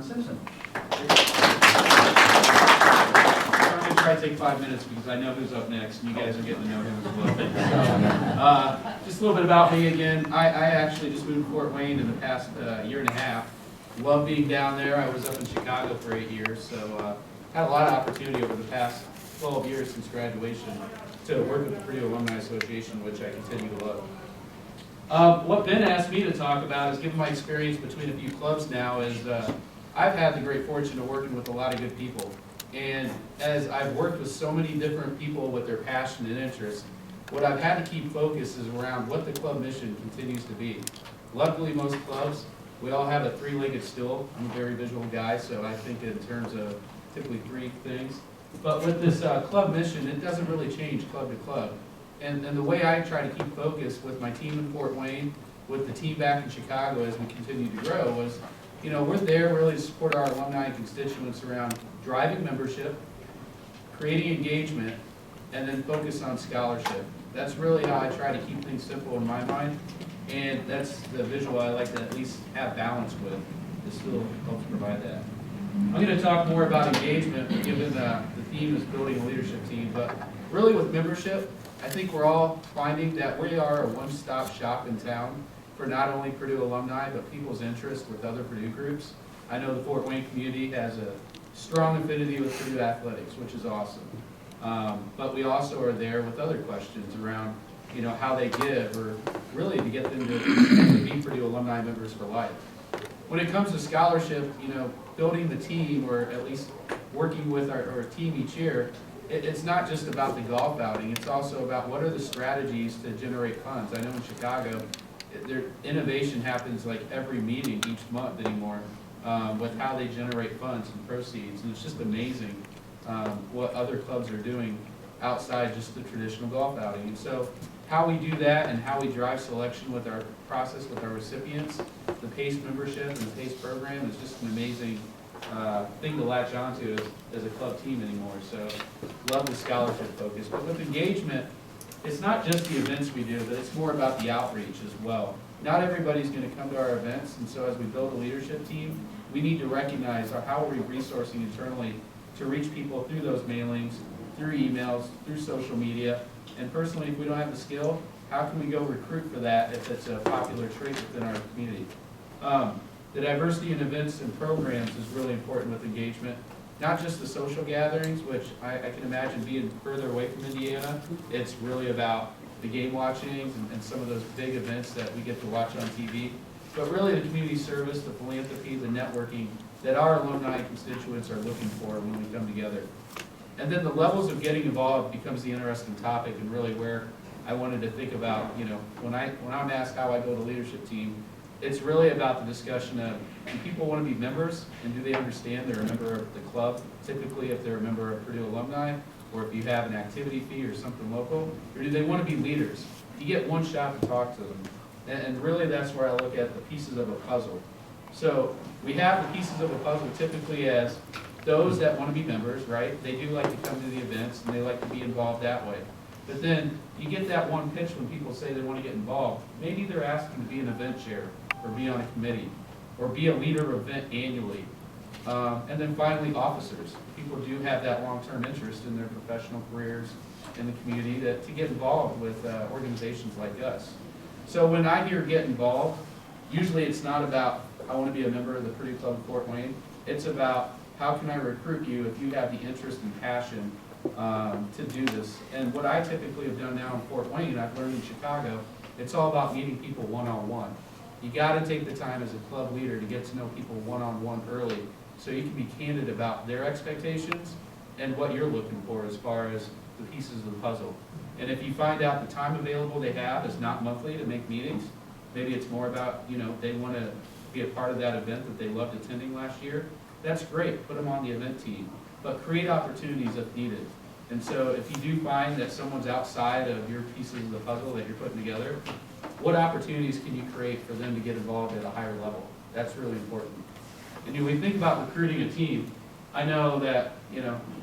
on Simpson. I'm going to try to take 5 minutes because I know who's up next, and you guys are getting to know him as well. So, just a little bit about me again. I actually just moved to Fort Wayne in the past year and a half. Love being down there. I was up in Chicago for 8 years, so had a lot of opportunity over the past 12 years since graduation to work with the Purdue Alumni Association, which I continue to love. What Ben asked me to talk about is, given my experience between a few clubs now, is I've had the great fortune of working with a lot of good people. And as I've worked with so many different people with their passion and interest, what I've had to keep focus is around what the club mission continues to be. Luckily, most clubs, we all have a three-legged stool. I'm a very visual guy, so I think in terms of typically three things. But with this club mission, it doesn't really change club to club. And the way I try to keep focus with my team in Fort Wayne, with the team back in Chicago as we continue to grow, was, we're there really to support our alumni and constituents around driving membership, creating engagement, and then focus on scholarship. That's really how I try to keep things simple in my mind, and that's the visual I like to at least have balance with. This still helps provide that. I'm going to talk more about engagement, given the theme is building a leadership team, but really with membership, I think we're all finding that we are a one-stop shop in town for not only Purdue alumni, but people's interest with other Purdue groups. I know the Fort Wayne community has a strong affinity with Purdue athletics, which is awesome. But we also are there with other questions around, how they give, or really to get them to be Purdue alumni members for life. When it comes to scholarship, building the team, or at least working with our team each year, it's not just about the golf outing. It's also about what are the strategies to generate funds. I know in Chicago, their innovation happens like every meeting each month anymore with how they generate funds and proceeds. And it's just amazing what other clubs are doing outside just the traditional golf outing. And so how we do that and how we drive selection with our process with our recipients, the PACE membership and the PACE program is just an amazing thing to latch onto as a club team anymore. So love the scholarship focus. But with engagement, it's not just the events we do, but it's more about the outreach as well. Not everybody's going to come to our events, and so as we build a leadership team, we need to recognize how are we resourcing internally to reach people through those mailings, through emails, through social media. And personally, if we don't have the skill, how can we go recruit for that if it's a popular trait within our community? The diversity in events and programs is really important with engagement. Not just the social gatherings, which I can imagine being further away from Indiana. It's really about the game watching and some of those big events that we get to watch on TV. But really the community service, the philanthropy, the networking that our alumni and constituents are looking for when we come together. And then the levels of getting involved becomes the interesting topic, and really where I wanted to think about, when I'm asked how I build a leadership team, it's really about the discussion of, do people want to be members, and do they understand they're a member of the club, typically if they're a member of Purdue alumni, or if you have an activity fee or something local, or do they want to be leaders? You get one shot to talk to them. And really that's where I look at the pieces of a puzzle. So we have the pieces of a puzzle typically as those that want to be members, right? They do like to come to the events and they like to be involved that way. But then you get that one pitch when people say they want to get involved. Maybe they're asking to be an event chair, or be on a committee, or be a leader of event annually. And then finally, officers. People do have that long-term interest in their professional careers in the community to get involved with organizations like us. So when I hear get involved, usually it's not about, I want to be a member of the Purdue Club of Fort Wayne. It's about, how can I recruit you if you have the interest and passion to do this? And what I typically have done now in Fort Wayne, I've learned in Chicago, it's all about meeting people one-on-one. You got to take the time as a club leader to get to know people one-on-one early, so you can be candid about their expectations and what you're looking for as far as the pieces of the puzzle. And if you find out the time available they have is not monthly to make meetings, maybe it's more about, they want to be a part of that event that they loved attending last year, that's great. Put them on the event team. But create opportunities if needed. And so if you do find that someone's outside of your pieces of the puzzle that you're putting together, what opportunities can you create for them to get involved at a higher level? That's really important. And when we think about recruiting a team, I know that,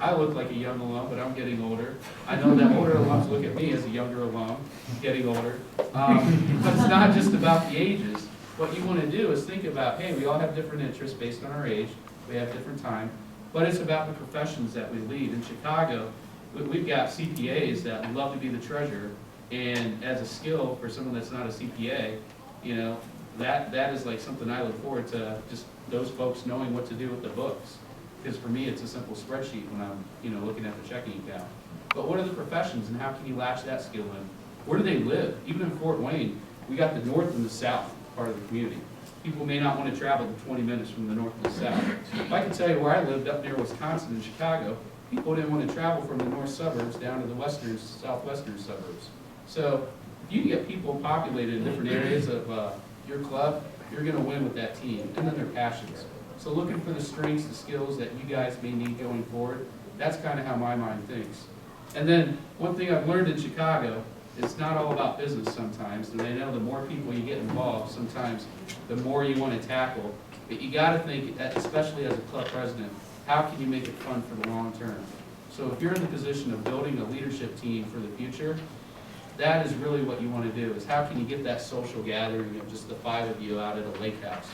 I look like a young alum, but I'm getting older. I know that older alums look at me as a younger alum, getting older. But it's not just about the ages. what you want to do is think about, hey, we all have different interests based on our age, we have different time, but it's about the professions that we lead. In Chicago, we've got CPAs that would love to be the treasurer, and as a skill for someone that's not a CPA, you know, that is like something I look forward to, just those folks knowing what to do with the books. Because for me, it's a simple spreadsheet when I'm, you know, looking at the checking account. But what are the professions and how can you latch that skill in? Where do they live? Even in Fort Wayne, we got the north and the south part of the community. People may not want to travel the 20 minutes from the north to the south. If I can tell you where I lived up near Wisconsin and Chicago, people didn't want to travel from the north suburbs down to the western, southwestern suburbs. So if you can get people populated in different areas of your club, you're going to win with that team. And then their passions. So looking for the strengths, the skills that you guys may need going forward, that's kind of how my mind thinks. And then one thing I've learned in Chicago, it's not all about business sometimes, and I know the more people you get involved, sometimes the more you want to tackle. But you got to think, especially as a club president, how can you make it fun for the long term? So if you're in the position of building a leadership team for the future, that is really what you want to do, is how can you get that social gathering of just the 5 of you out at a lake house?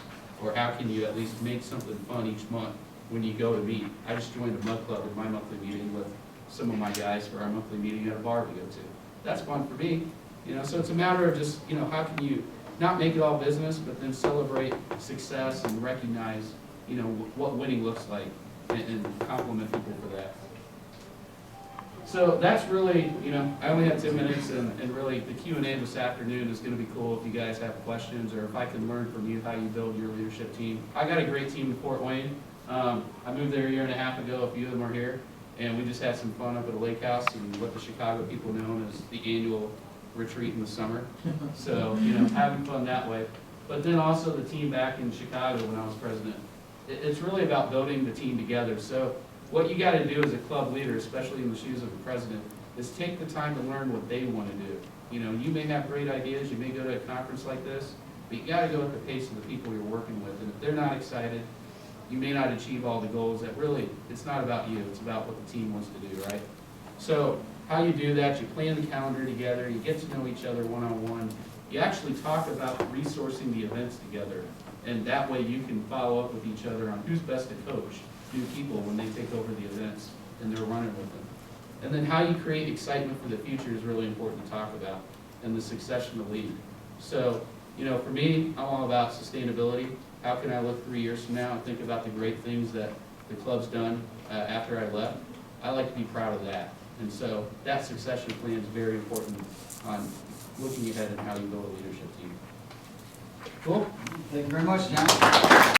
Or how can you at least make something fun each month when you go to meet? I just joined a mud club in my monthly meeting with some of my guys for our monthly meeting at a bar we go to. That's fun for me, you know, so it's a matter of just, you know, how can you not make it all business, but then celebrate success and recognize, you know, what winning looks like and compliment people for that. So that's really, you know, I only have 10 minutes and really the Q&A this afternoon is going to be cool if you guys have questions or if I can learn from you how you build your leadership team. I got a great team in Fort Wayne. I moved there a year and a half ago, a few of them are here, and we just had some fun up at a lake house and what the Chicago people know as the annual retreat in the summer. So, you know, having fun that way. But then also the team back in Chicago when I was president. It's really about building the team together. So what you got to do as a club leader, especially in the shoes of a president, is take the time to learn what they want to do. You know, you may have great ideas, you may go to a conference like this, but you got to go at the pace of the people you're working with. And if they're not excited, you may not achieve all the goals. That really, it's not about you, it's about what the team wants to do, right? So how you do that, you plan the calendar together, you get to know each other one-on-one, you actually talk about resourcing the events together, and that way you can follow up with each other on who's best to coach new people when they take over the events and they're running with them. And then how you create excitement for the future is really important to talk about, and the succession to lead. So, you know, for me, I'm all about sustainability. How can I look 3 years from now and think about the great things that the club's done after I left? I like to be proud of that. And so that succession plan is very important on looking ahead and how you build a leadership team. Cool? Thank you very much, John.